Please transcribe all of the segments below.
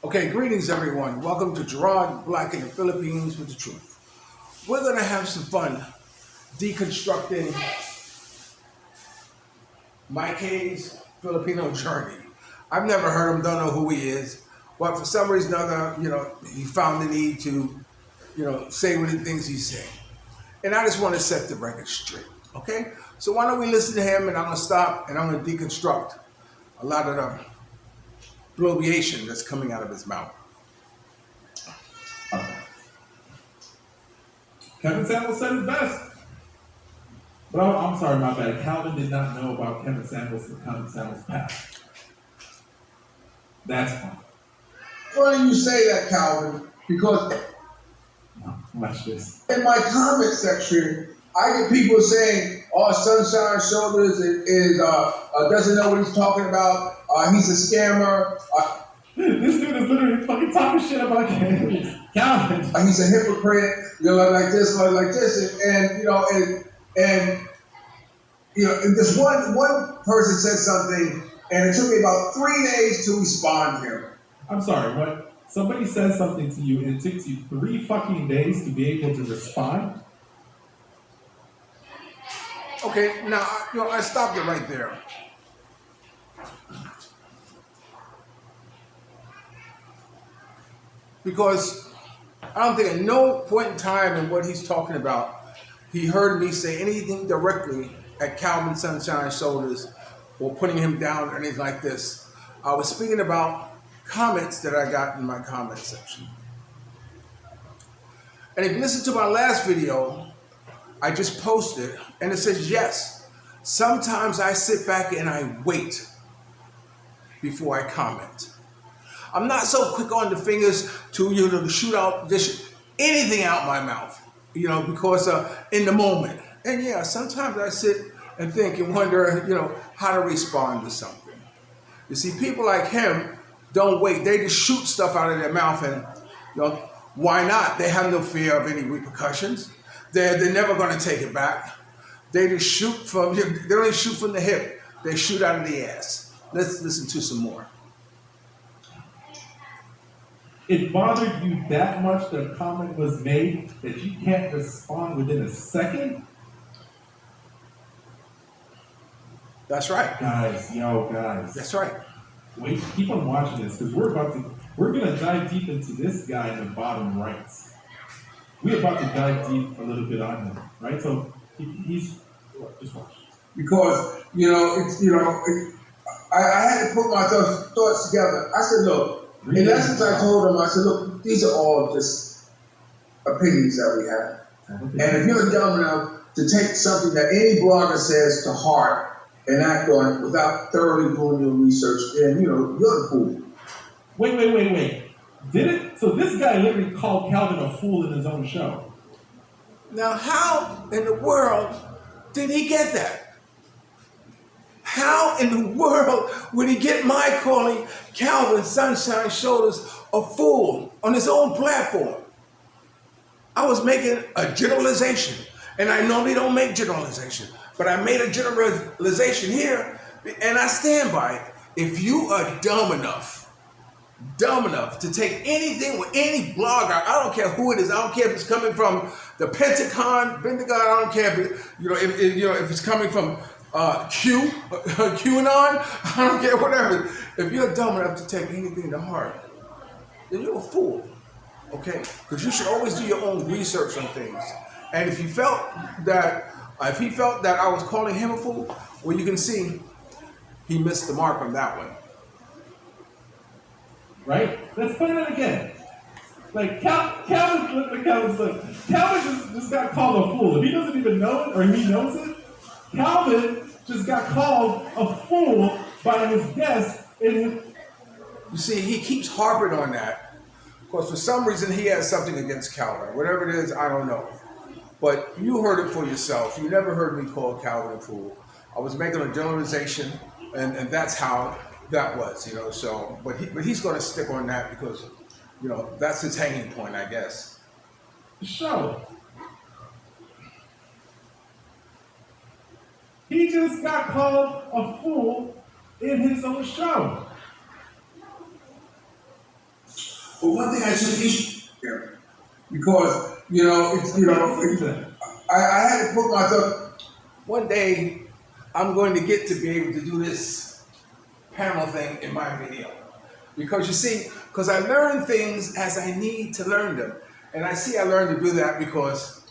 Okay, greetings everyone. Welcome to Gerard, Black in the Philippines with the truth. We're gonna have some fun deconstructing Myk'S Filipino journey. I've never heard him, don't know who he is, but for some reason or other, he found the need to, say what he thinks he's saying. And I just want to set the record straight, okay? So why don't we listen to him and I'm gonna stop and I'm gonna deconstruct a lot of the bloviation that's coming out of his mouth. Kevin Samuels said it best. But I'm sorry, my bad. Calvin did not know about Kevin Samuels' past. That's fine. Funny you say that, Calvin, because No, watch this. in my comment section, I get people saying, "Oh, Sunshine Shoulders doesn't know what he's talking about. He's a scammer. This dude is literally fucking talking shit about Calvin. He's a hypocrite. Like this, and this one person said something, and it took me about 3 days to respond to him. I'm sorry, what? Somebody says something to you and it takes you 3 fucking days to be able to respond? Okay, now I stopped it right there. Because I don't think at no point in time in what he's talking about, he heard me say anything directly at Calvin Sunshine Shoulders or putting him down or anything like this. I was speaking about comments that I got in my comment section. And if you listen to my last video, I just posted, and it says, yes, sometimes I sit back and I wait before I comment. I'm not so quick on the fingers to shoot out anything out my mouth, because in the moment. And yeah, sometimes I sit and think and wonder, how to respond to something. You see, people like him don't wait. They just shoot stuff out of their mouth, and why not? They have no fear of any repercussions. They're never going to take it back. They just shoot from. They don't even shoot from the hip. They shoot out of the ass. Let's listen to some more. It bothered you that much that a comment was made that you can't respond within a second? That's right. Guys. That's right. Wait, keep on watching this because we're gonna dive deep into this guy in the bottom right. We're about to dive deep a little bit on him, right? So he's just watch. Because I had to put my thoughts together. I said, look. In essence, I told him, I said, look, these are all just opinions that we have. And if you're dumb enough to take something that any blogger says to heart and act on it without thoroughly doing your research, then, you're the fool. Wait. Did it? So this guy literally called Calvin a fool in his own show. Now, how in the world did he get that? How in the world would he get my calling Calvin Sunshine Shoulders a fool on his own platform? I was making a generalization, and I normally don't make generalization, but I made a generalization here, and I stand by it. If you are dumb enough to take anything with any blogger, I don't care who it is, I don't care if it's coming from the Pentagon, I don't care if it's coming from QAnon, I don't care, whatever. If you're dumb enough to take anything to heart, then you're a fool, okay? Because you should always do your own research on things. And if he felt that I was calling him a fool, well, you can see he missed the mark on that one. Right? Let's play that again. Like Calvin just got called a fool. If he doesn't even know it or he knows it, Calvin just got called a fool by his guest You see, he keeps harping on that because for some reason he has something against Calvin. Whatever it is, I don't know. But you heard it for yourself. You never heard me call Calvin a fool. I was making a generalization, and that's how that was, So, but he's going to stick on that because, that's his hanging point, I guess. Show. He just got called a fool in his own show. But one thing I took issue, because I had to put myself. one day I'm going to get to be able to do this panel thing in my video. Because you see, because I learn things as I need to learn them. And I see I learned to do that because,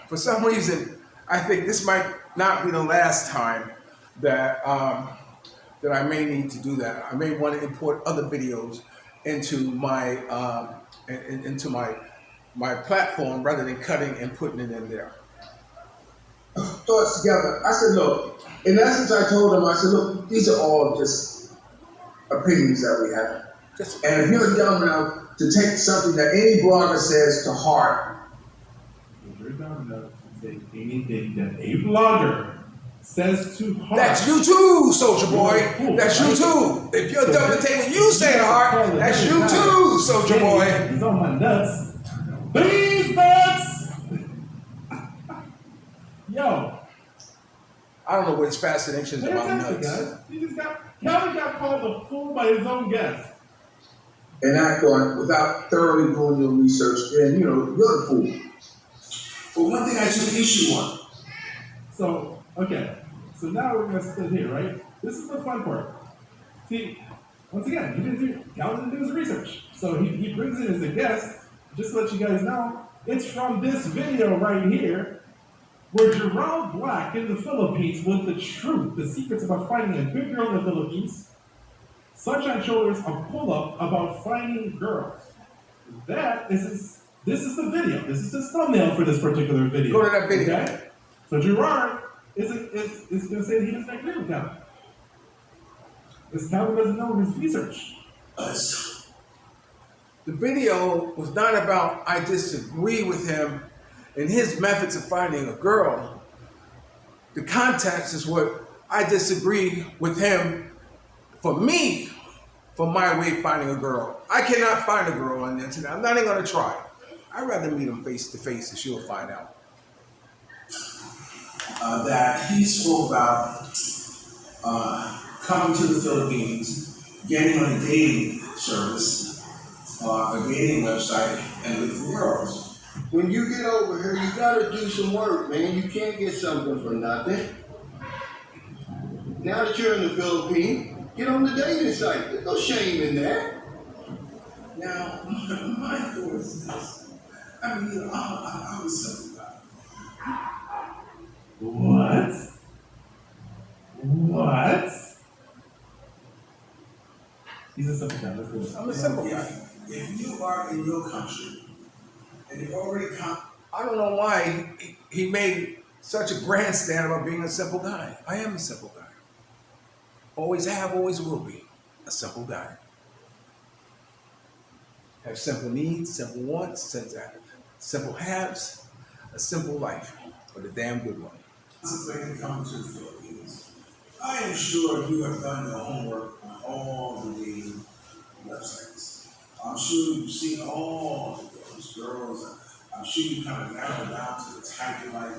for some reason, I think this might not be the last time that that I may need to do that. I may want to import other videos into my my platform rather than cutting and putting it in there. Thoughts together. I said, look, in essence, I told him, I said, look, these are all just opinions that we have. And if you're dumb enough to take something that any blogger says to heart, if you're dumb enough to take anything that a blogger says to heart, that's you too, Soldier Boy. That's you too. If you're dumb to take what you say to heart, that's you too, Soldier Boy. He's on my nuts. These nuts! Yo. I don't know what his fascination is about nuts. Guys. Calvin got called a fool by his own guest. and act on it without thoroughly doing your research, then you're the fool. But one thing I took issue on. So, okay. So now we're gonna sit here, right? This is the fun part. See, once again, Calvin didn't do his research. So he brings it as a guest, just to let you guys know, it's from this video right here, where Gerard Black in the Philippines with the truth, the secrets about finding a good girl in the Philippines, Sunshine Shoulders a pull-up about finding girls. This is the video. This is the thumbnail for this particular video. Go to that video. Okay? So Gerard is going to say that he doesn't agree with Calvin. Because Calvin doesn't know his research. The video was not about I disagree with him and his methods of finding a girl. The context is what I disagree with him for me, for my way of finding a girl. I cannot find a girl on the internet. I'm not even going to try. I'd rather meet him face to face and she'll find out. That he spoke about coming to the Philippines, getting on a dating service, a dating website, and looking for girls. When you get over here, you gotta do some work, man. You can't get something for nothing. Now that you're in the Philippines, get on the dating site. There's no shame in that. Now, my thought is this. I mean, I was simple guy. What? What? He's a simple guy. Let's go. I'm a simple guy. If you are in your country and you already come, I don't know why he made such a grandstand about being a simple guy. I am a simple guy. Always have, always will be a simple guy. Have simple needs, simple wants, simple haves, a simple life, but a damn good one. When it comes to the Philippines, I am sure you have done your homework on all the dating websites. I'm sure you've seen all those girls. I'm sure you kind of narrowed down to the type you like.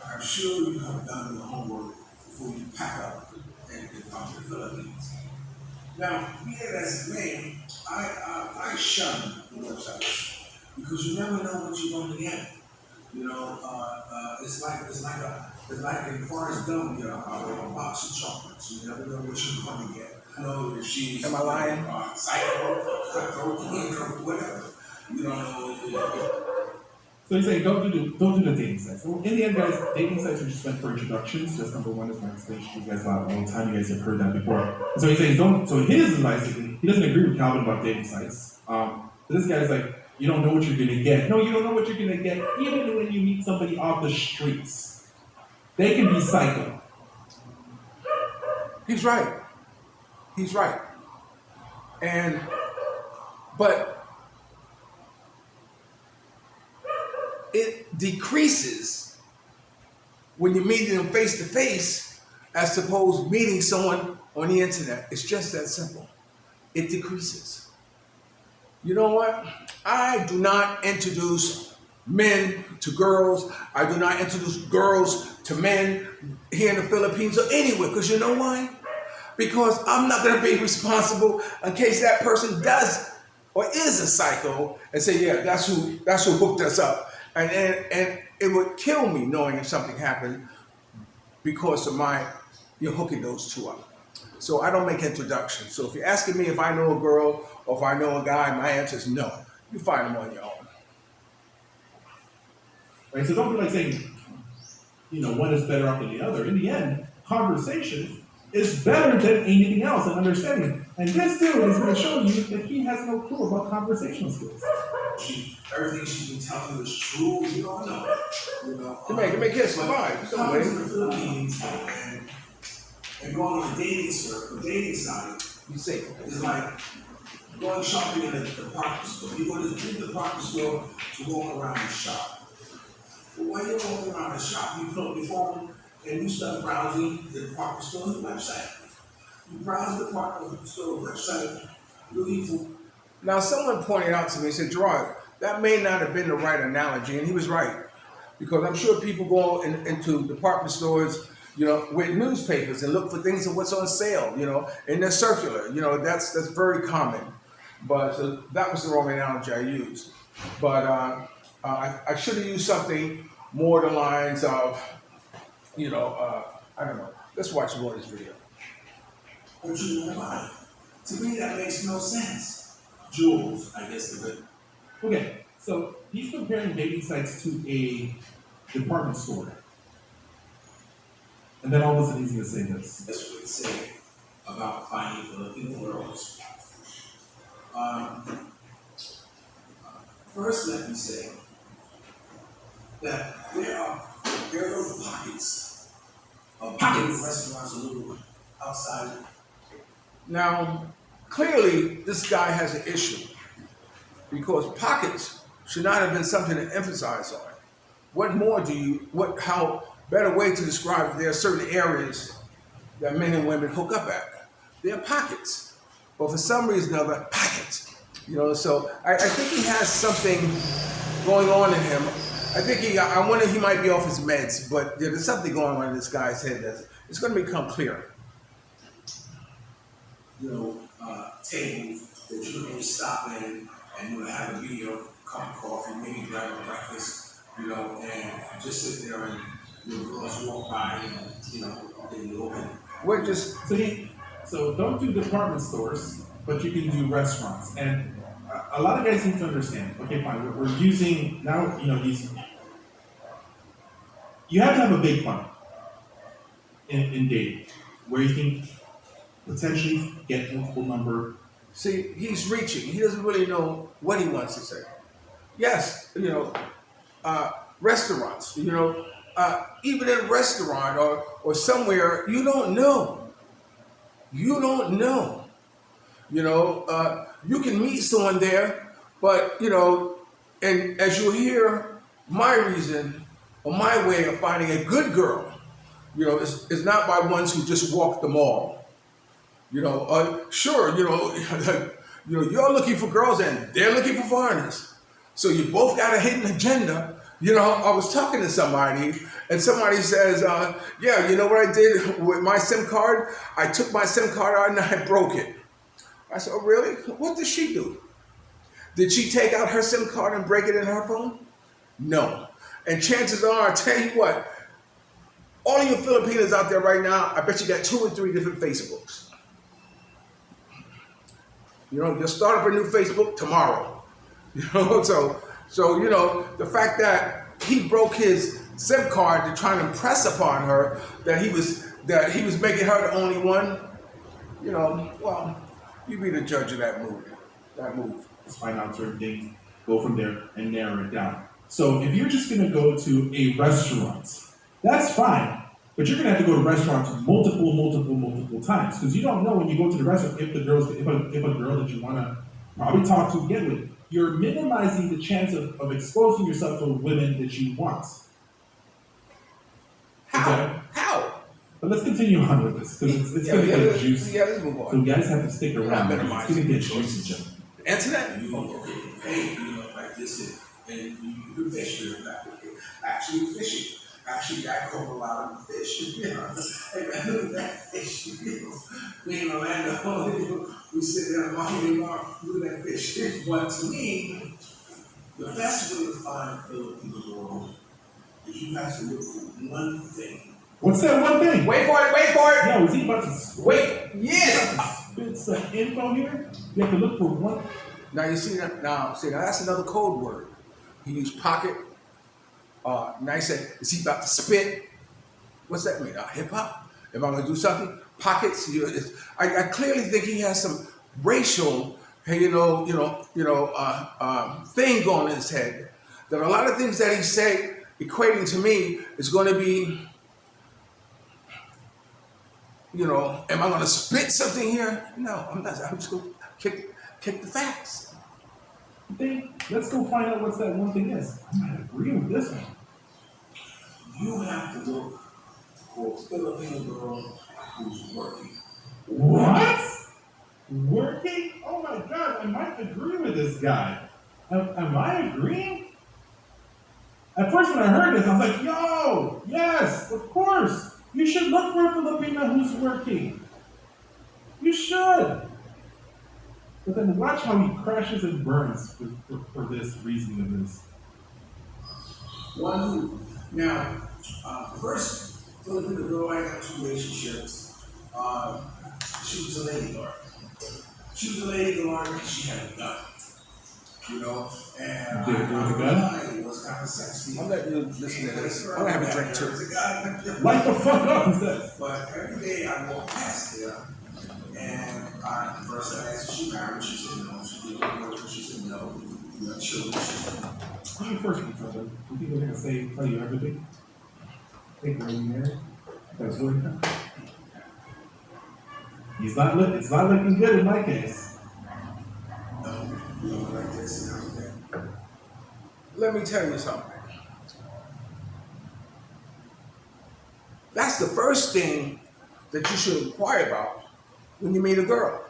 I'm sure you have done your homework before you pack up and come to the Philippines. Now, be it as it may, I shun the websites because you never know what you're going to get. It's like in Forrest Gump, a box of chocolates. You never know what you're going to get. If she's am I lying? Psycho, cutthroat, whatever. You don't know. So he's saying don't do the dating sites. So in the end, guys, dating sites are just meant for introductions. That's number one. Is my explanation. You guys a long time. You guys have heard that before. So he's saying don't. So his advice, he doesn't agree with Calvin about dating sites. This guy's like, you don't know what you're gonna get. No, you don't know what you're gonna get. Even when you meet somebody off the streets, they can be psycho. He's right. He's right. But it decreases when you're meeting them face to face as opposed to meeting someone on the internet. It's just that simple. It decreases. You know what? I do not introduce men to girls. I do not introduce girls to men here in the Philippines or anywhere. Because you know why? Because I'm not going to be responsible in case that person does or is a psycho and say, yeah, that's who hooked us up. And it would kill me knowing if something happened because of you're hooking those two up. So I don't make introductions. So if you're asking me if I know a girl or if I know a guy, my answer is no. You find them on your own. Right? So don't be like saying, one is better off than the other. In the end, conversation is better than anything else and understanding. And this dude is going to show you that he has no clue about conversational skills. Everything she's been telling you is true. You don't know. Come here, kiss. Come on. Coming to the Philippines and going on a dating site, You say it's like going shopping in a department store. You go to the department store to walk around and shop. But while you're walking around the shop, you pull up your phone and you start browsing the department store's website. You browse the department store website looking for. Now, someone pointed out to me, said, Gerard, that may not have been the right analogy, and he was right. Because I'm sure people go into department stores, with newspapers and look for things of what's on sale, and they're circular. That's very common. But so that was the wrong analogy I used. But I should have used something more the lines of, I don't know. Let's watch more of this video. What you know about it? To me, that makes no sense. Jules, I guess the good. Okay, so he's comparing dating sites to a department store. And then all of a sudden he's going to say this. That's what it said about finding Filipino girls. First, let me say that there are little pockets of restaurants a little outside. Now, clearly, this guy has an issue because pockets should not have been something to emphasize on. How better way to describe it, there are certain areas that men and women hook up at. They're pockets. But for some reason or other, pockets. So I think he has something going on in him. I wonder if he might be off his meds, but there's something going on in this guy's head it's going to become clear. Tables that you can stop in and have a beer, cup of coffee, maybe grab a breakfast, and just sit there and girls walk by and you open. We're just So don't do department stores, but you can do restaurants. And a lot of guys need to understand. Okay, fine. We're using now. You have to have a big fund in dating, where you can potentially get multiple number. See, he's reaching. He doesn't really know what he wants to say. Yes, restaurants. Even in a restaurant or somewhere, you don't know. You don't know. You can meet someone there, but and as you'll hear, my reason or my way of finding a good girl, is not by ones who just walk the mall. Sure, you're looking for girls and they're looking for foreigners. So you both got a hidden agenda. I was talking to somebody and somebody says, yeah, you know what I did with my SIM card? I took my SIM card out and I broke it. I said, oh, really? What did she do? Did she take out her SIM card and break it in her phone? No. And chances are, I tell you what, all of you Filipinos out there right now, I bet you got 2 or 3 different Facebooks. You'll start up a new Facebook tomorrow. So the fact that he broke his SIM card to try and impress upon her that he was making her the only one, well, you be the judge of that move. Let's find out certain things, go from there and narrow it down. So if you're just gonna go to a restaurant, that's fine. But you're gonna have to go to restaurants multiple times because you don't know when you go to the restaurant if a girl that you wanna probably talk to, get with, you're minimizing the chance of exposing yourself to women that you want. How? Okay? How? But let's continue on with this because it's gonna get juicy. Yeah, let's move on. So you guys have to stick around. It's minimizing gonna get the juicy, gentlemen. Internet? You get paid, like this, and you fish for that. Actually fishing. Actually, I caught a lot of fish. Hey man, look at that fish. We in Orlando, we we sit there and look at fish. But to me, the best way to find Filipino girl is you have to look for one thing. What's that one thing? Wait for it. Yo, is he about to Wait. Yes. spit some info here? You have to look for one. Now you see that. Now that's another code word. He used pocket. Now he said, is he about to spit? What's that mean? Hip hop? Am I going to do something? Pockets. I clearly think he has some racial, thing going in his head. That a lot of things that he say equating to me is going to be, am I going to spit something here? No, I'm not. I'm just going to kick the facts. Let's go find out what that one thing is. I might agree with this one. You have to look for a Filipino girl who's working. What? Working? Oh my God, I might agree with this guy. Am I agreeing? At first when I heard this, I was like, yo, yes, of course. You should look for a Filipino who's working. You should. But then watch how he crashes and burns for this reason of this. One who, now, first Filipino girl I got 2 relationships. She was a lady guard. She had a gun. And it was kind of sexy. I'm letting you listen to this. I'm going to have a drink too. Light the fuck up, he says. But every day I walk past there, and first I asked her, she married? She said no. She didn't work. She said no. You have children. She said no. Who's your first one, brother? You think they're gonna tell you everything? Think we're married? That's what it's not looking good in my case. No, you don't like this and everything. Let me tell you something. That's the first thing that you should inquire about when you meet a girl.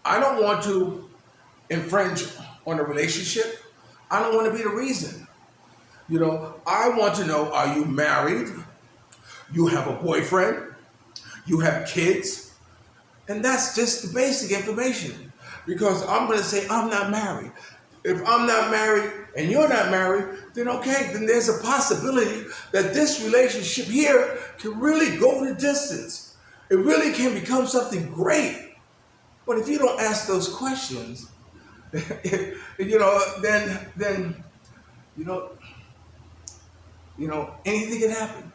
I don't want to infringe on a relationship. I don't want to be the reason. I want to know, are you married? You have a boyfriend? You have kids? And that's just the basic information. Because I'm going to say I'm not married. If I'm not married and you're not married, then okay, then there's a possibility that this relationship here can really go the distance. It really can become something great. But if you don't ask those questions, then anything can happen,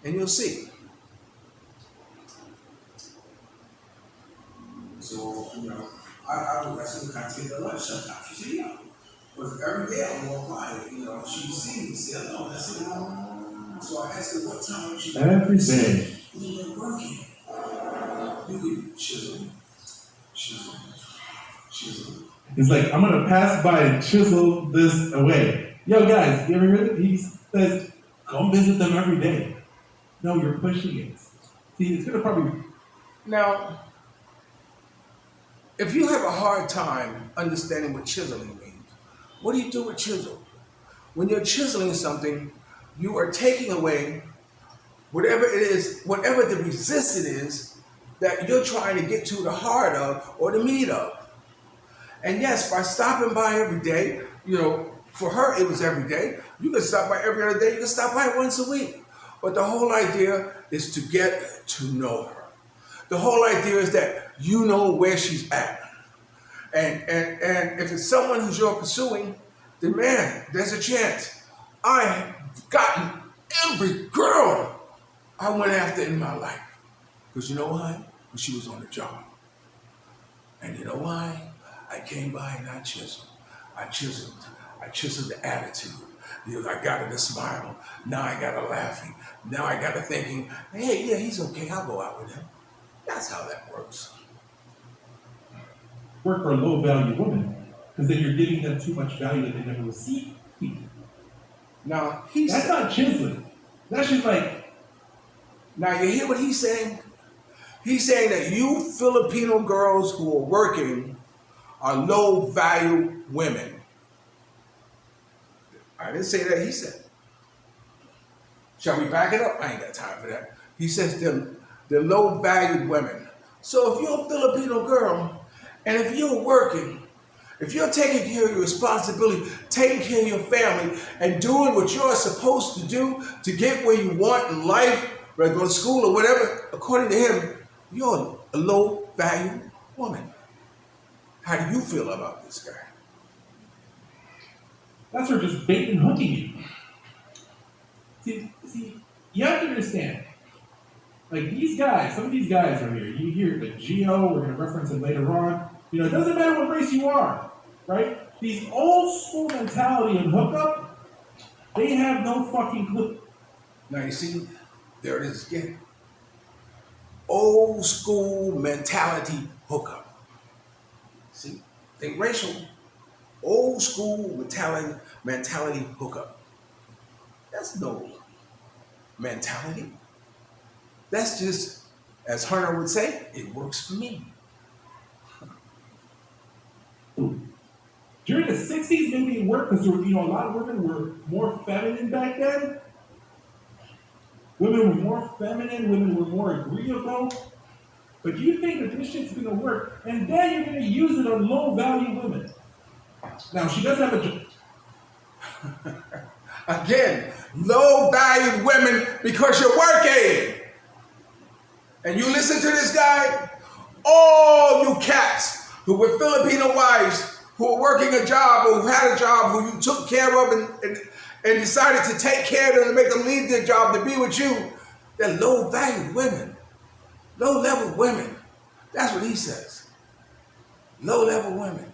and you'll see. So, I would actually kind of take her lunch sometimes. She said, yeah. Because every day I walk by, she would see me, say hello. I said, no. So I asked her what time she every day. You been working. You could chisel. It's like, I'm gonna pass by and chisel this away. Yo, guys, you ever heard it? He says, come visit them every day. No, you're pushing it. See, it's gonna probably. Now, if you have a hard time understanding what chiseling means, what do you do with chisel? When you're chiseling something, you are taking away whatever it is, whatever the resistance is that you're trying to get to the heart of or the meat of. And yes, by stopping by every day, for her it was every day. You can stop by every other day, you can stop by once a week. But the whole idea is to get to know her. The whole idea is that you know where she's at. And if it's someone who's you're pursuing, then man, there's a chance. I have gotten every girl I went after in my life. Because you know why? Because she was on the job. And you know why? I came by and I chiseled. I chiseled the attitude. I got her to smile. Now I got her laughing. Now I got her thinking, hey, yeah, he's okay. I'll go out with him. That's how that works. Work for a low value woman, because then you're giving them too much value that they never receive. Now, that's not chiseling. That's just like. Now, you hear what he's saying? He's saying that you Filipino girls who are working are low value women. I didn't say that, he said. Shall we back it up? I ain't got time for that. He says they're low valued women. So if you're a Filipino girl, and if you're working, if you're taking care of your responsibility, taking care of your family, and doing what you're supposed to do to get where you want in life, whether go to school or whatever, according to him, you're a low-value woman. How do you feel about this guy? That's her just bait and hooking you. See, you have to understand. Like these guys, some of these guys are here. You hear the Geo, we're going to reference it later on. You know, it doesn't matter what race you are, right? These old school mentality and hookup, they have no fucking clue. Now you see, there it is again. Old school mentality hookup. See, think racial. Old school mentality hookup. That's no mentality. That's just, as Hunter would say, it works for me. During the 60s, maybe it worked because a lot of women were more feminine back then. Women were more feminine, women were more agreeable. But you think that this shit's gonna work, and then you're gonna use it on low-value women. Now, she does have a job. Again, low-valued women because you're working. And you listen to this guy, all you cats who were Filipino wives, who were working a job or who had a job, who you took care of and decided to take care of them and make them leave their job to be with you, they're low-valued women. Low-level women. That's what he says. Low-level women.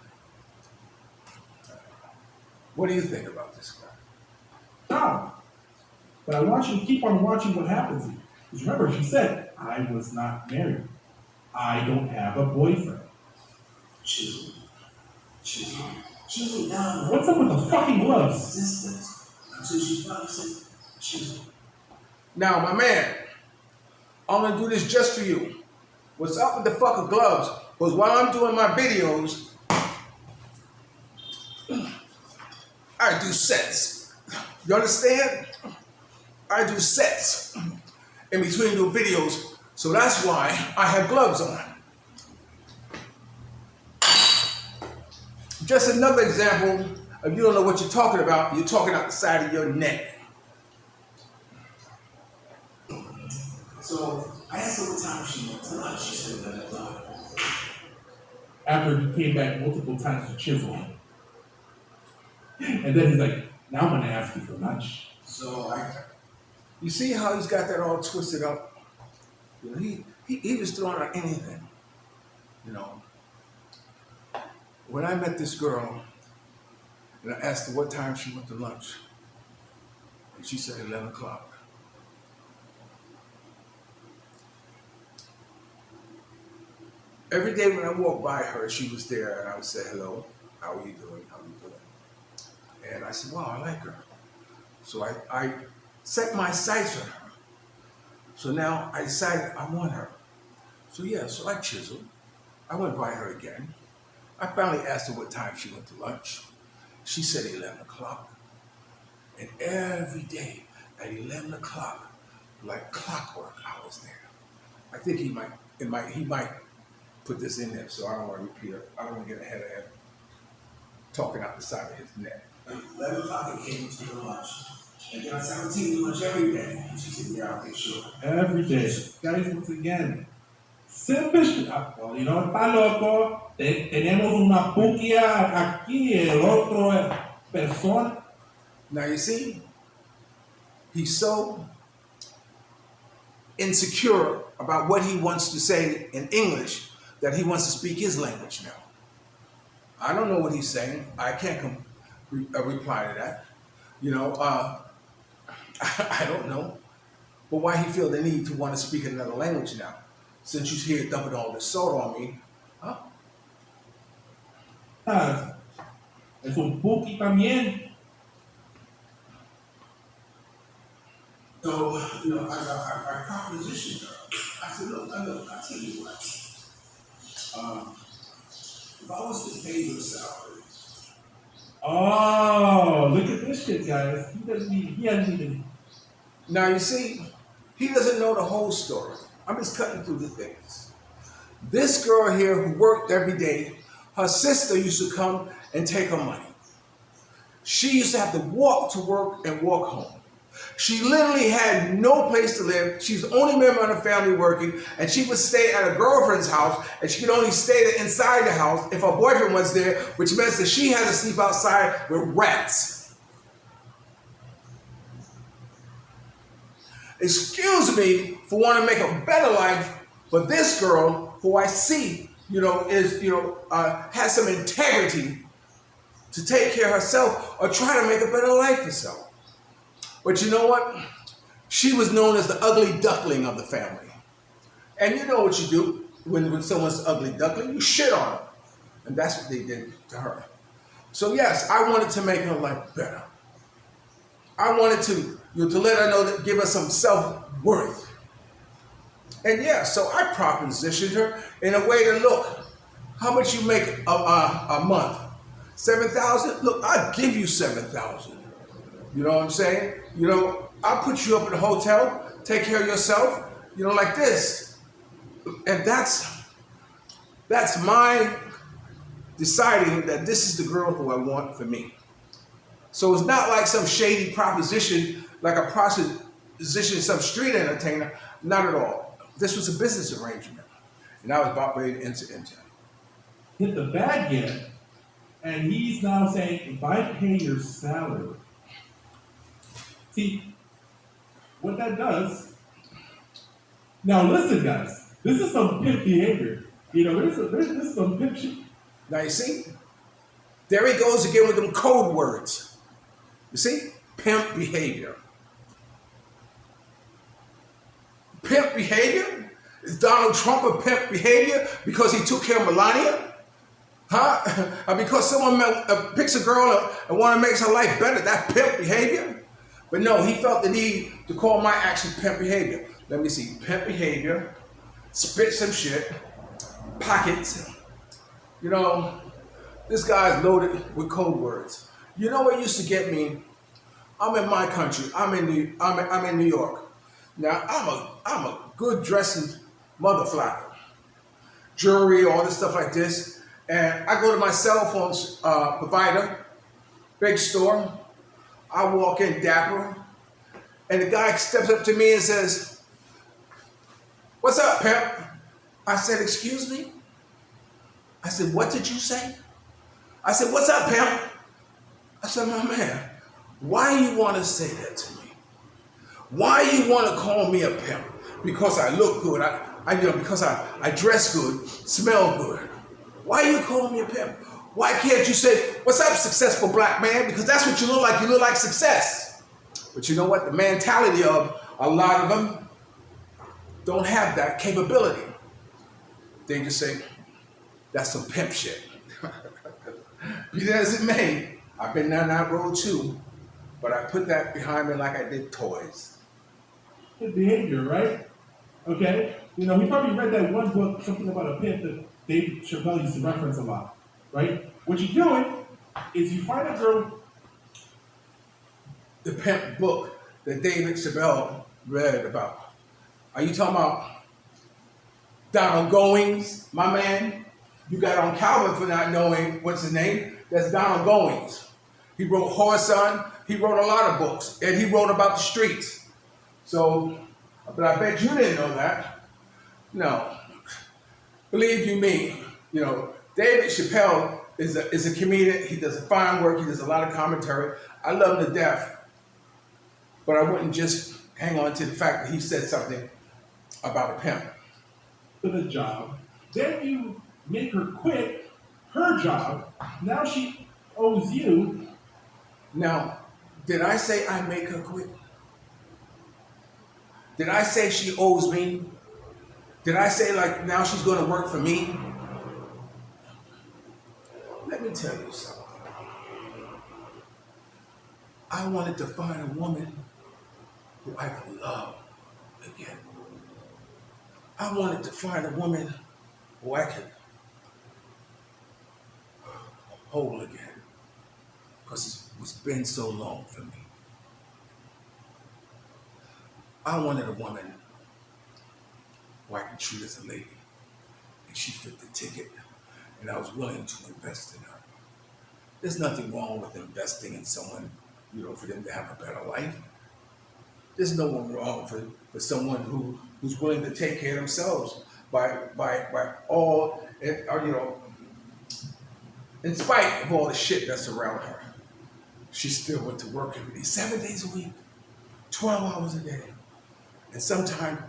What do you think about this guy? No. But I want you to keep on watching what happens here. Because remember, she said, I was not married. I don't have a boyfriend. Chisel down. What's up with the fucking gloves? Resistance until she finally said, chisel. Now, my man, I'm gonna do this just for you. What's up with the fucking gloves was while I'm doing my videos, I do sets. You understand? I do sets in between the videos, so that's why I have gloves on. Just another example, if you don't know what you're talking about, you're talking out the side of your neck. So I asked her what time she went to lunch. She said 11 o'clock. After he came back multiple times to chisel. And then he's like, now I'm gonna ask you for lunch. So You see how he's got that all twisted up? You know, he was throwing out anything. You know, when I met this girl and I asked her what time she went to lunch, and she said 11 o'clock. Every day when I walked by her, she was there, and I would say, hello, how are you doing, how are you doing? And I said, wow, I like her. So I set my sights on her. So now I decided I want her. So yeah, so I chiseled. I went by her again. I finally asked her what time she went to lunch. She said 11 o'clock. And every day at 11 o'clock, like clockwork, I was there. I think he might put this in there, so I don't want to repeat it. I don't want to get ahead of him talking out the side of his neck. 11 o'clock I came to the lunch. And then I said, I'm taking lunch every day. And she said, yeah, I'll make sure. Every day. Guys, once again, simple shit. Well, you know, está loco. Tenemos una puquia aquí, el otro persona. Now you see, he's so insecure about what he wants to say in English that he wants to speak his language now. I don't know what he's saying. I can't reply to that. You know, I don't know. But why he feel the need to want to speak another language now? Since you're here dumping all this salt on me, huh? Es un puki también. So, you know, I propositioned her. I said, look, I'll tell you what. If I was to pay your salary. Oh, look at this shit, guys. He hasn't even. Now you see, he doesn't know the whole story. I'm just cutting through the things. This girl here who worked every day, her sister used to come and take her money. She used to have to walk to work and walk home. She literally had no place to live. She's the only member of the family working, and she would stay at her girlfriend's house, and she could only stay inside the house if her boyfriend was there, which meant that she had to sleep outside with rats. Excuse me for wanting to make a better life for this girl who I see, has some integrity to take care of herself or try to make a better life for herself. But you know what? She was known as the ugly duckling of the family. And you know what you do when someone's the ugly duckling? You shit on her. And that's what they did to her. So yes, I wanted to make her life better. I wanted to let her know, that give her some self-worth. And yeah, so I propositioned her in a way to look, how much you make a month? 7,000? Look, I'll give you 7,000. You know what I'm saying? I'll put you up in a hotel, take care of yourself, like this. And that's my deciding that this is the girl who I want for me. So it's not like some shady proposition, like a proposition, some street entertainer. Not at all. This was a business arrangement. And I was about ready to enter into it. Hit the bag yet, and he's now saying, if I pay your salary. See, what that does, now listen guys, this is some pimp behavior. This is some pimp shit. Now you see, there he goes again with them code words. You see, pimp behavior. Pimp behavior? Is Donald Trump a pimp behavior because he took care of Melania? Huh? Or because someone picks a girl up and want to make her life better, that pimp behavior? But no, he felt the need to call my action pimp behavior. Let me see, pimp behavior, spit some shit, pockets. This guy's loaded with code words. You know what used to get me? I'm in my country. I'm in New York. Now I'm a good dressing mother flapper. Jewelry, all this stuff like this. And I go to my cell phone provider, big store. I walk in dapper, and the guy steps up to me and says, "What's up, pimp?" I said, "Excuse me?" I said, "What did you say?" I said, "What's up, pimp?" I said, "My man, why you want to say that to me? Why you want to call me a pimp? Because I look good, because I dress good, smell good. Why you calling me a pimp? Why can't you say, 'What's up, successful black man?' Because that's what you look like. You look like success." But you know what? The mentality of a lot of them don't have that capability. They just say, "That's some pimp shit." Be that as it may, I've been down that road too, but I put that behind me like I did toys. Good behavior, right? Okay? He probably read that one book, something about a pimp that Dave Chappelle used to reference a lot, right? What you're doing is you find a girl. The pimp book that David Chappelle read about. Are you talking about Donald Goings, my man? You got on Calvin for not knowing what's his name. That's Donald Goings. He wrote Horse Son. He wrote a lot of books, and he wrote about the streets. So, but I bet you didn't know that. No. Believe you me, David Chappelle is a comedian. He does fine work. He does a lot of commentary. I love him to death. But I wouldn't just hang on to the fact that he said something about a pimp. For the job. Then you make her quit her job. Now she owes you. Now, did I say I make her quit? Did I say she owes me? Did I say like now she's going to work for me? Let me tell you something. I wanted to find a woman who I could love again. I wanted to find a woman who I could hold again, because it's been so long for me. I wanted a woman who I could treat as a lady. she fit the ticket, and I was willing to invest in her. There's nothing wrong with investing in someone, for them to have a better life. There's no one wrong for someone who's willing to take care of themselves by all, in spite of all the shit that's around her. She still went to work every day, 7 days a week, 12 hours a day, and sometimes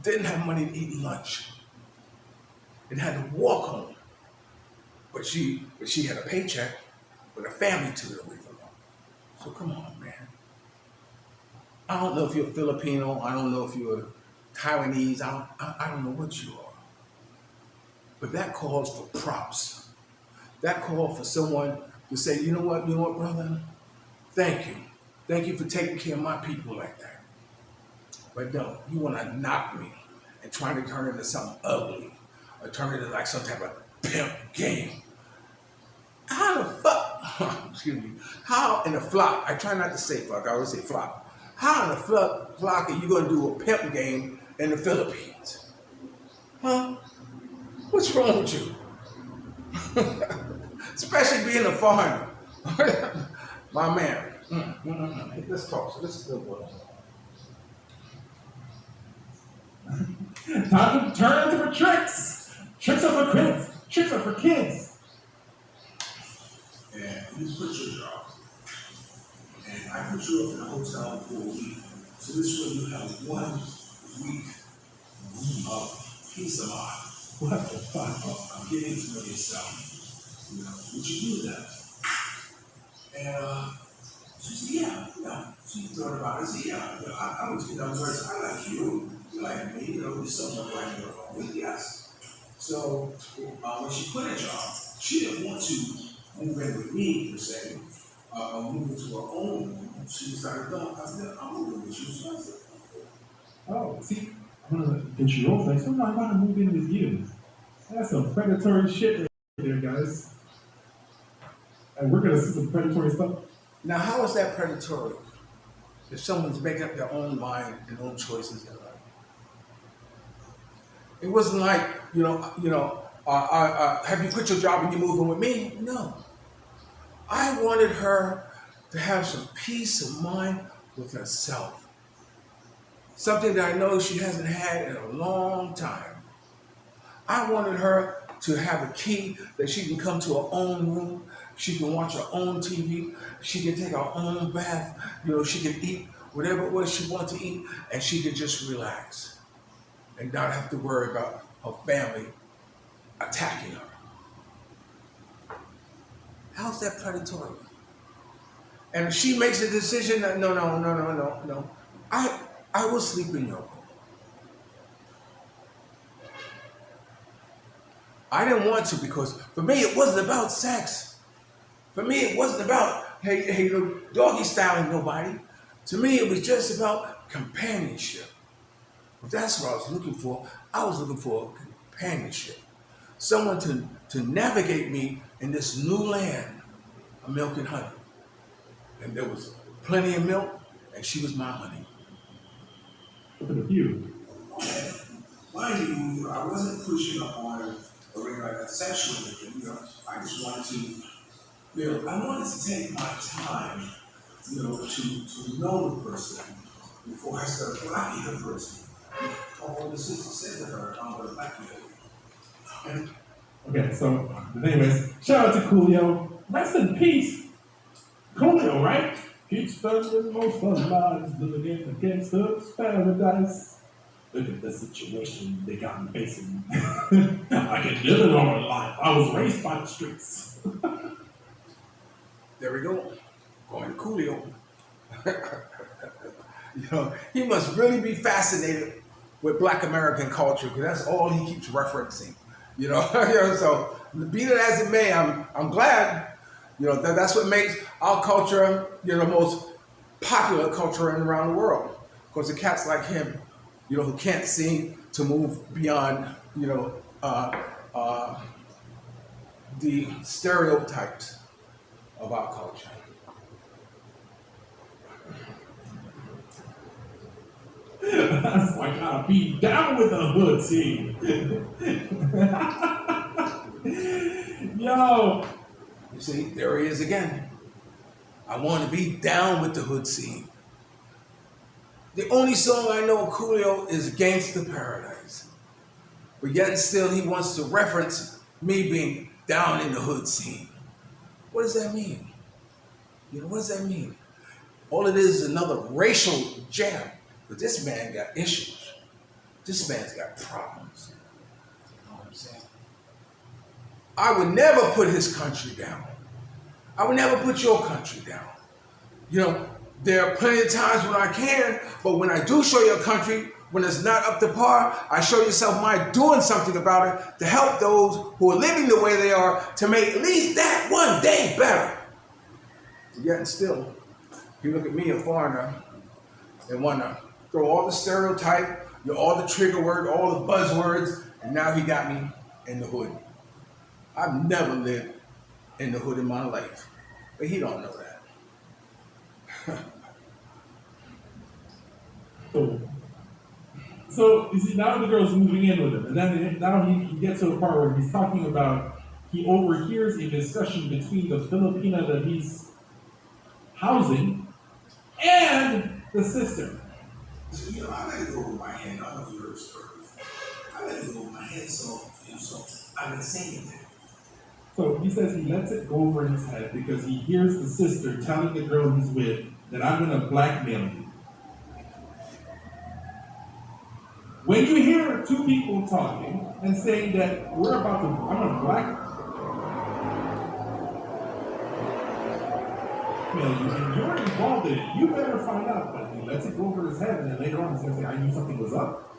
didn't have money to eat lunch and had to walk home. But she had a paycheck, but her family took it away from her. So come on, man. I don't know if you're Filipino. I don't know if you're Taiwanese. I don't know what you are. But that calls for props. That calls for someone to say, you know what, brother? Thank you. Thank you for taking care of my people like that. But no, you want to knock me and trying to turn it into something ugly or turn it into like some type of pimp game. How the fuck, excuse me, how in the flock, I try not to say fuck, I always say flock. How in the flock are you going to do a pimp game in the Philippines? Huh? What's wrong with you? Especially being a foreigner. My man. Let's talk. So this is good one. Time to turn to for tricks. Tricks are for kids. Tricks are for kids. And you quit your job. And I put you up in a hotel for a week. So this way you have 1 week of peace of mind. What the fuck? Of getting to know yourself. Would you do that? And she said, yeah. She thought about it. She said, I would in other words, I like you. You like me. You're someone like your own. Yes. So when she quit her job, she didn't want to move in with me, per se, or move into her own room. She was like, no, I'm moving with you. So I said, Oh, see, I'm gonna get you over there. So no, I want to move in with you. That's some predatory shit right there, guys. And we're gonna see some predatory stuff. Now, how is that predatory? If someone's making up their own mind and own choices in life. It wasn't like, have you quit your job and you're moving with me? No. I wanted her to have some peace of mind with herself. Something that I know she hasn't had in a long time. I wanted her to have a key that she can come to her own room. She can watch her own TV. She can take her own bath. She can eat whatever it was she wanted to eat, and she can just relax and not have to worry about her family attacking her. How's that predatory? And if she makes a decision that no, I will sleep in your room. I didn't want to because for me it wasn't about sex. For me it wasn't about hey doggy styling nobody. To me it was just about companionship. If that's what I was looking for, I was looking for companionship. Someone to navigate me in this new land of milk and honey. And there was plenty of milk, and she was my honey. Look at you. mind you, I wasn't pushing up on her or anything like that sexually. I just wanted to, I wanted to take my time, to know the person before I started blocking the person. All the sister said to her, I'm going to blackmail you. Okay, so, anyways, shout out to Coolio. Rest in peace. Coolio, right? Keep spending most of lives living against us paradise. Look at the situation they got me facing. I can live a normal life. I was raised by the streets. There we go. Going to Coolio. He must really be fascinated with Black American culture because that's all he keeps referencing. So be that as it may, I'm glad. That's what makes our culture, the most popular culture around the world. Because the cats like him, who can't seem to move beyond, the stereotypes of our culture. That's why I gotta be down with the hood scene. Yo. You see, there he is again. I want to be down with the hood scene. The only song I know of Coolio is Gangsta Paradise. But yet and still he wants to reference me being down in the hood scene. What does that mean? You know, what does that mean? All it is another racial jab. But this man got issues. This man's got problems. You know what I'm saying? I would never put his country down. I would never put your country down. You know, there are plenty of times when I can, but when I do show your country, when it's not up to par, I show yourself my doing something about it to help those who are living the way they are to make at least that one day better. Yet and still, you look at me, a foreigner, and want to throw all the stereotype, all the trigger word, all the buzzwords, and now he got me in the hood. I've never lived in the hood in my life, but he don't know that. So you see, now the girl's moving in with him, and then now he gets to a part where he's talking about, he overhears a discussion between the Filipina that he's housing and the sister. So, you know, I let it go over my head. I don't know if you heard the story. I let it go over my head, so I've been saying that. So he says he lets it go over his head because he hears the sister telling the girl he's with that I'm gonna blackmail you. When you hear two people talking and saying that I'm gonna blackmail you and you're involved in it, you better find out. But he lets it go over his head and then later on he's gonna say, I knew something was up.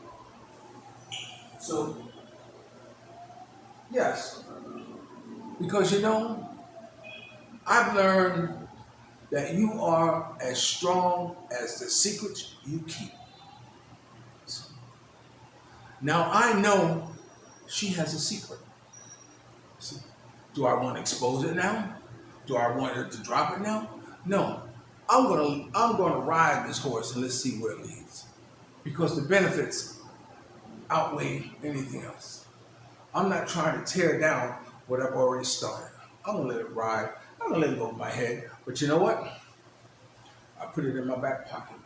So, yes, because you know, I've learned that you are as strong as the secrets you keep. Now I know she has a secret. See, do I want to expose it now? Do I want her to drop it now? No. I'm gonna ride this horse and let's see where it leads. Because the benefits outweigh anything else. I'm not trying to tear down what I've already started. I'm gonna let it ride. I'm gonna let it go over my head. But you know what? I put it in my back pocket.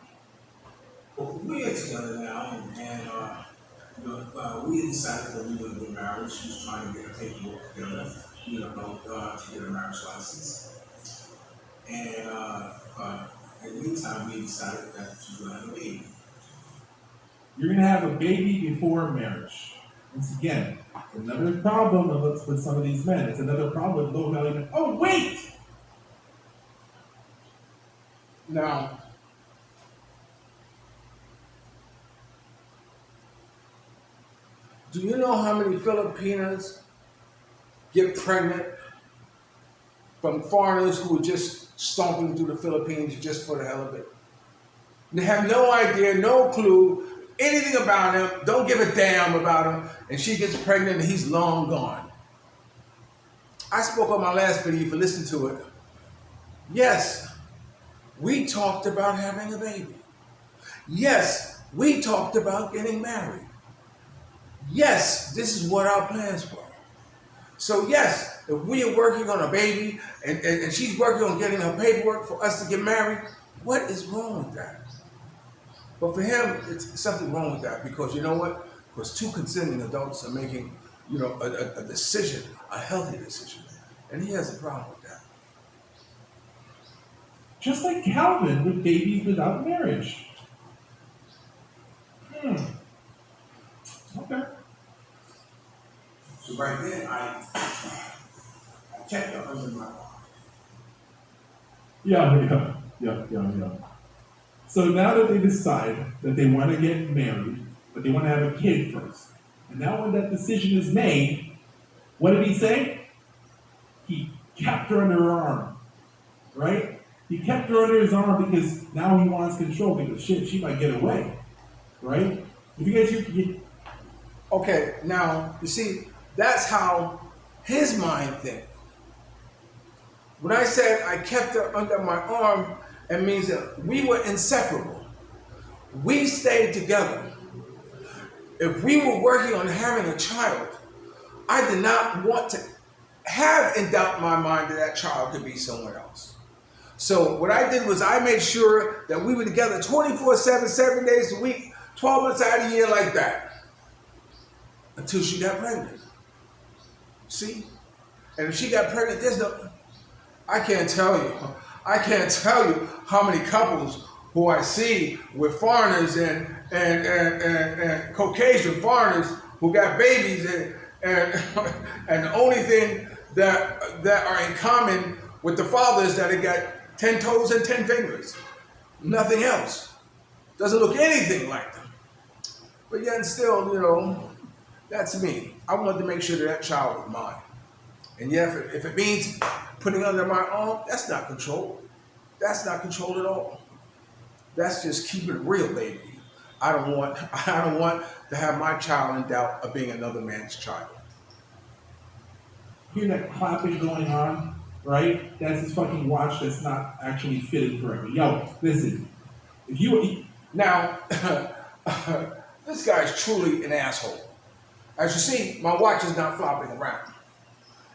Well, we are together now, and we decided that we were going to get married. She was trying to get her paperwork together, to get a marriage license. And in the meantime, we decided that she was going to have a baby. You're gonna have a baby before marriage. Once again, it's another problem with some of these men. It's another problem with low value men. Oh, wait! Now, do you know how many Filipinas get pregnant from foreigners who are just stomping through the Philippines just for the hell of it? They have no idea, no clue, anything about him, don't give a damn about him, and she gets pregnant and he's long gone. I spoke on my last video, if you listen to it. Yes, we talked about having a baby. Yes, we talked about getting married. Yes, this is what our plans were. So yes, if we are working on a baby and she's working on getting her paperwork for us to get married, what is wrong with that? But for him, it's something wrong with that because you know what? Because two consenting adults are making, a decision, a healthy decision. And he has a problem with that. Just like Calvin with babies without marriage. Okay. So right then, I kept her under my arm. Yeah. So now that they decide that they want to get married, but they want to have a kid first, and now when that decision is made, what did he say? He kept her under her arm, right? He kept her under his arm because now he wants control because shit, she might get away, right? If you guys hear, Okay, now, you see, that's how his mind thinks. When I said I kept her under my arm, it means that we were inseparable. we stayed together. If we were working on having a child, I did not want to have in doubt in my mind that that child could be someone else. So what I did was I made sure that we were together 24/7, 7 days a week, 12 months out of the year like that. Until she got pregnant. See? And if she got pregnant, I can't tell you how many couples who I see with foreigners and Caucasian foreigners who got babies and the only thing that are in common with the father is that they got 10 toes and 10 fingers. Nothing else. Doesn't look anything like them. But yet and still, that's me. I wanted to make sure that child was mine. And yeah, if it means putting under my arm, that's not control. That's not control at all. That's just keeping it real, baby. I don't want to have my child in doubt of being another man's child. Hear that clapping going on, right? That's his fucking watch that's not actually fitted correctly. Yo, listen. Now, this guy's truly an asshole. As you see, my watch is not flopping around.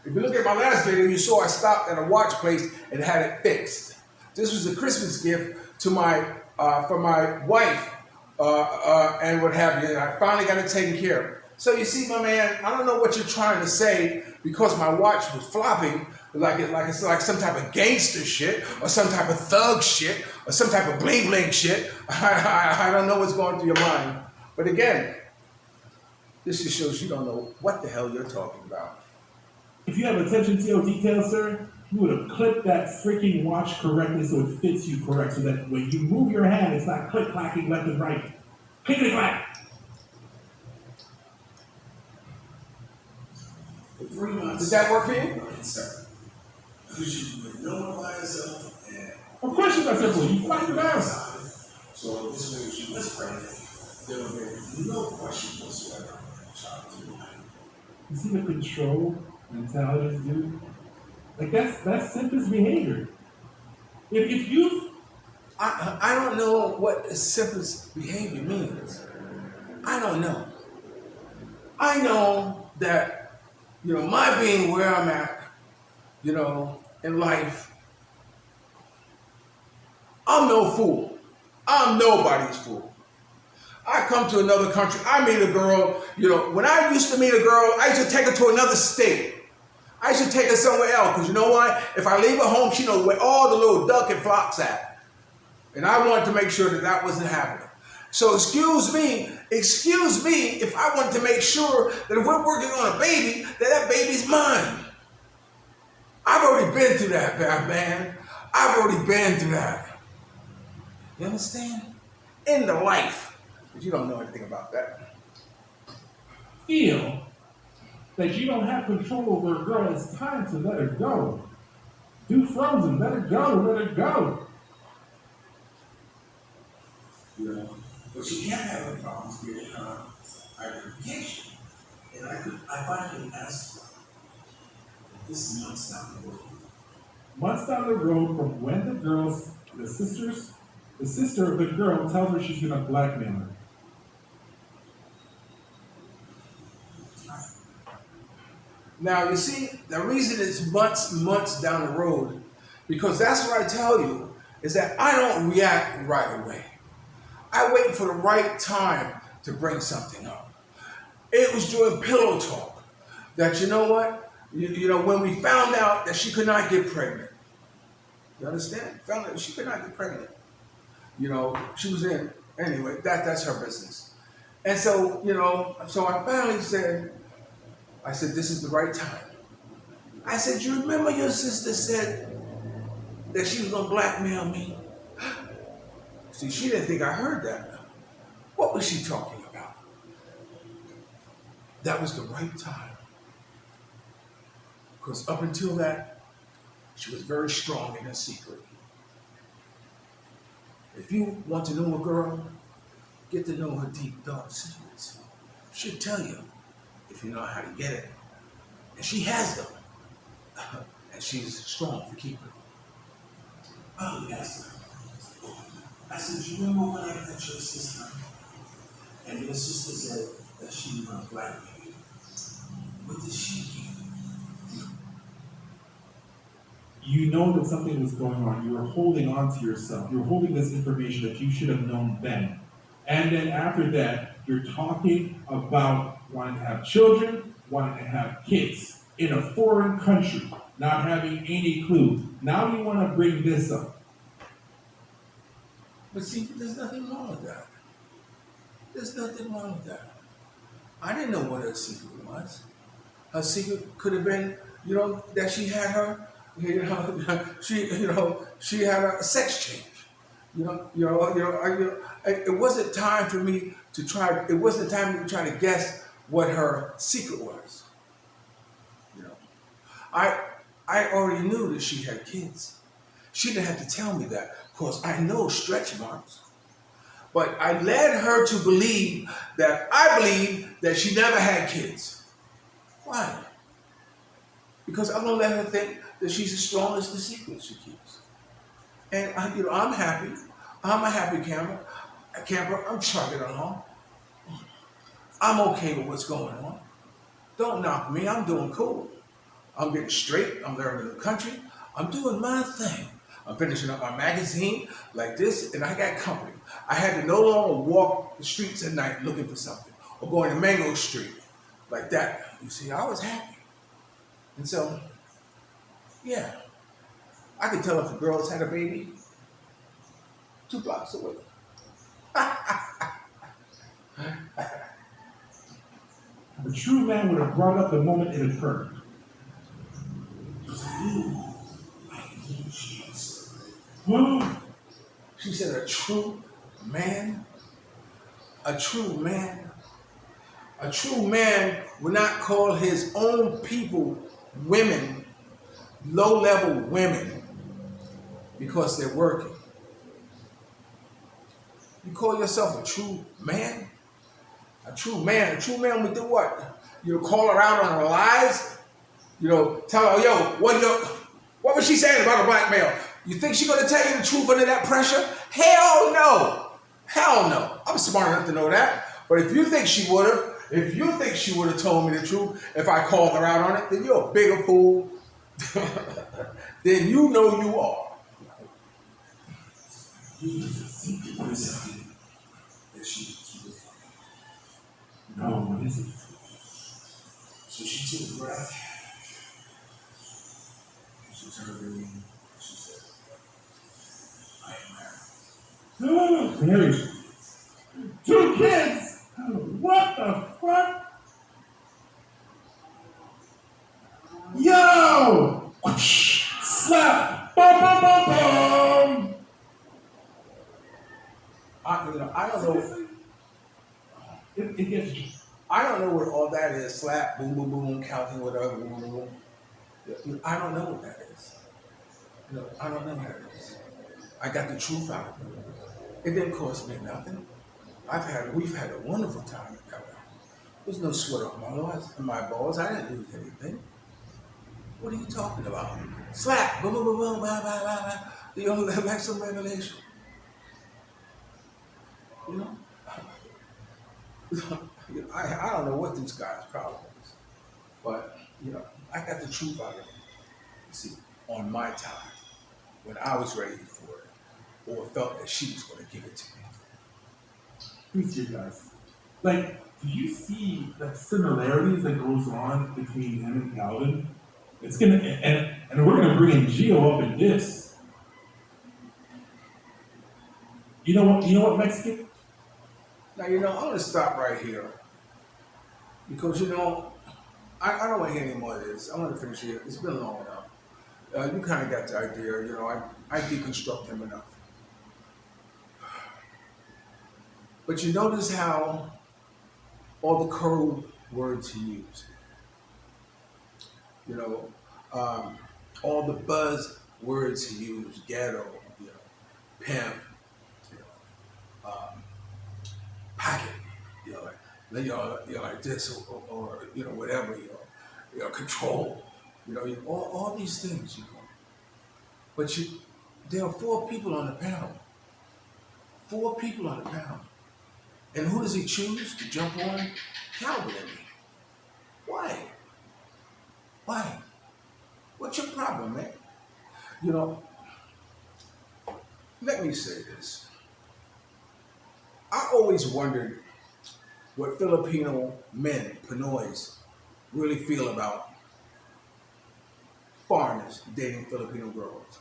If you look at my last video, you saw I stopped at a watch place and had it fixed. This was a Christmas gift to for my wife and what have you, and I finally got it taken care of. So you see, my man, I don't know what you're trying to say because my watch was flopping like it's like some type of gangster shit or some type of thug shit or some type of bling bling shit. I don't know what's going through your mind. But again, this just shows you don't know what the hell you're talking about. If you have attention to your details, sir, you would have clipped that freaking watch correctly so it fits you correct, so that when you move your hand, it's not click-clacking left and right. Clickety-clack! For 3 months. Did that work for you? Sir. Because you would know it by yourself. And of course you got simple. You find your ass. So this way, if she was pregnant, there would be no question whatsoever that the child was mine. You see the control mentalities, dude? Like that's simplest behavior. If you I don't know what simplest behavior means. I don't know. I know that, my being where I'm at, in life, I'm no fool. I'm nobody's fool. I come to another country, I meet a girl, when I used to meet a girl, I used to take her to another state. I should take her somewhere else, because you know what? If I leave her home, she knows where all the little duck and flops at. And I wanted to make sure that that wasn't happening. So excuse me if I wanted to make sure that if we're working on a baby, that baby's mine. I've already been through that, man. I've already been through that. You understand? In the life. But you don't know anything about that. feel that you don't have control over a girl, it's time to let her go. Do Frozen, let her go. But you can't have any problems getting identification. And I finally asked her, this is months down the road. Months down the road from when the sister of the girl tells her she's gonna blackmail her. Now, you see, the reason it's months down the road, because that's what I tell you, is that I don't react right away. I wait for the right time to bring something up. It was during pillow talk that, you know what? When we found out that she could not get pregnant. You understand? Found out she could not get pregnant. She was in, anyway, that's her business. And so, so I finally said, this is the right time. I said, you remember your sister said that she was gonna blackmail me? See, she didn't think I heard that. What was she talking about? That was the right time. Because up until that, she was very strong in her secret. If you want to know a girl, get to know her deep, dark secrets. She'll tell you if you know how to get it. And she has them. And she's strong for keeping them. Oh, yes. I said, you remember when I met your sister? And your sister said that she was gonna blackmail you. What did she do? You know that something was going on. You were holding on to yourself. You were holding this information that you should have known then. And then after that, you're talking about wanting to have children, wanting to have kids in a foreign country, not having any clue. Now you want to bring this up. But see, there's nothing wrong with that. There's nothing wrong with that. I didn't know what her secret was. Her secret could have been, that she had her, she had a sex change. It wasn't time for me to try. It wasn't time for me to try to guess what her secret was. I already knew that she had kids. She didn't have to tell me that, because I know stretch marks. But I led her to believe that I believe that she never had kids. Why? Because I'm gonna let her think that she's as strong as the secret she keeps. And I'm happy. I'm a happy camper. I'm chugging along. I'm okay with what's going on. Don't knock me. I'm doing cool. I'm getting straight. I'm learning the country. I'm doing my thing. I'm finishing up my magazine like this, and I got company. I had to no longer walk the streets at night looking for something, or going to Mango Street like that. You see, I was happy. And so, yeah, I could tell if the girls had a baby 2 blocks away. A true man would have brought up the moment it occurred. She said, a true man would not call his own people women, low-level women, because they're working. You call yourself a true man? A true man would do what? Call her out on her lies? Tell her, yo, what was she saying about a blackmail? You think she's gonna tell you the truth under that pressure? Hell no. Hell no. I'm smart enough to know that. But if you think she would have told me the truth if I called her out on it, then you're a bigger fool than you know you are. No, what is it? So she took a breath. And she turned to me and she said, I am married. Married. 2 kids? What the fuck? Yo! Slap! Bum, bum, bum, bum. I don't know. It gets you. I don't know what all that is. Slap, boom, boom, boom, counting, whatever, boom, boom, boom. I don't know what that is. I don't know what that is. I got the truth out of it. It didn't cost me nothing. We've had a wonderful time together. There's no sweat on my balls. I didn't lose anything. What are you talking about? Slap, boom, boom, boom, boom, blah, blah, blah, blah. Like some revelation. I don't know what this guy's problem is, but I got the truth out of it. You see, on my time, when I was ready for it, or felt that she was going to give it to me. Who's you guys? Do you see the similarities that goes on between him and Calvin? It's gonna and we're gonna bring in Gio up in this. You know what, Mexican? Now, I'm going to stop right here because, I don't want to hear any more of this. I want to finish here. It's been long enough. You kind of got the idea. I deconstruct him enough. But you notice how all the code words he used, all the buzz words he used, ghetto, pimp, pocket, like this or whatever, control, all these things, But there are 4 people on the panel. 4 people on the panel. And who does he choose to jump on? Calvin and me. Why? Why? What's your problem, man? You know, let me say this. I always wondered what Filipino men, Pinoys, really feel about foreigners dating Filipino girls.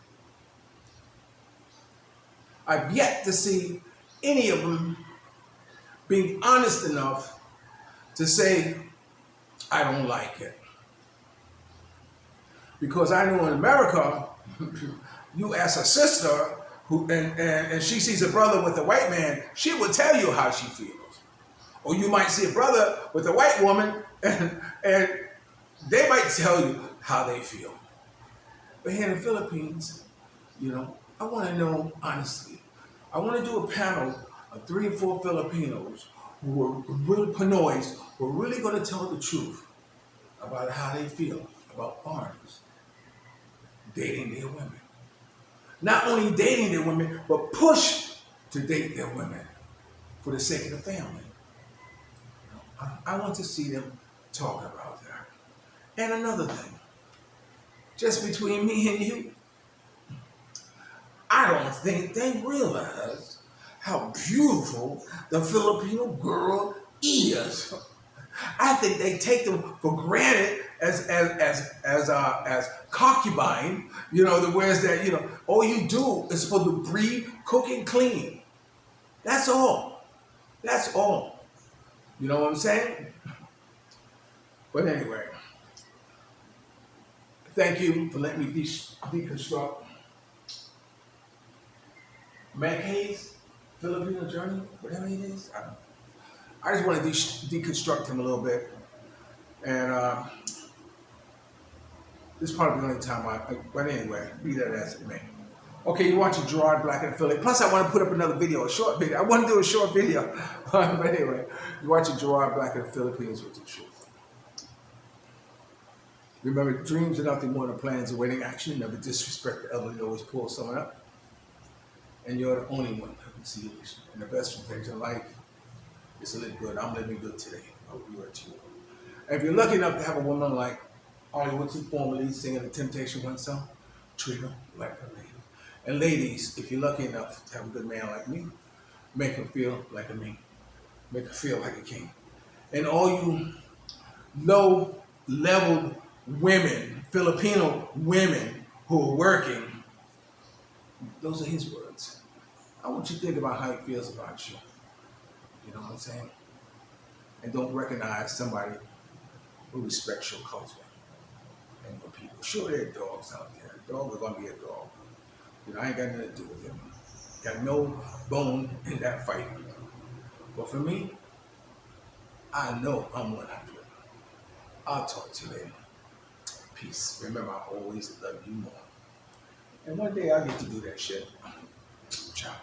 I've yet to see any of them being honest enough to say, I don't like it. Because I know in America, you ask a sister and she sees a brother with a white man, she will tell you how she feels. Or you might see a brother with a white woman and they might tell you how they feel. But here in the Philippines, you know, I want to know honestly. I want to do a panel of 3 or 4 Filipinos who are really Pinoys, who are really going to tell the truth about how they feel about foreigners dating their women. Not only dating their women, but push to date their women for the sake of the family. I want to see them talk about that. And another thing, just between me and you, I don't think they realize how beautiful the Filipino girl is. I think they take them for granted as concubine, you know, the ways that, you know, all you do is supposed to breathe, cook, and clean. That's all. That's all. You know what I'm saying? But anyway, thank you for letting me deconstruct Myk'S Philipine journey, whatever it is. I just want to deconstruct him a little bit. And this is probably the only time but anyway, be that as it may. Okay, you're watching Gerard, Black and Philly. Plus, I want to put up another video, a short video. I want to do a short video. But anyway, you're watching Gerard, Black and the Philippines with the truth. Remember, dreams are nothing more than plans awaiting action. Never disrespect the elderly, always pull someone up. And you're the only one who can see it. And the best thing in life is to live good. I'm living good today. I hope you are too. And if you're lucky enough to have a woman like Hollywood formerly singing the Temptation One song, treat her like a lady. And ladies, if you're lucky enough to have a good man like me, make him feel like a me. Make her feel like a king. And all you low-level women, Filipino women who are working, those are his words. I want you to think about how he feels about you. You know what I'm saying? And don't recognize somebody who respects your culture and your people. Sure, there are dogs out there. A dog is going to be a dog. You know, I ain't got nothing to do with them. Got no bone in that fight. But for me, I know I'm 100. I'll talk to you later. Peace. Remember, I always love you more. And one day I'll get to do that shit. Ciao.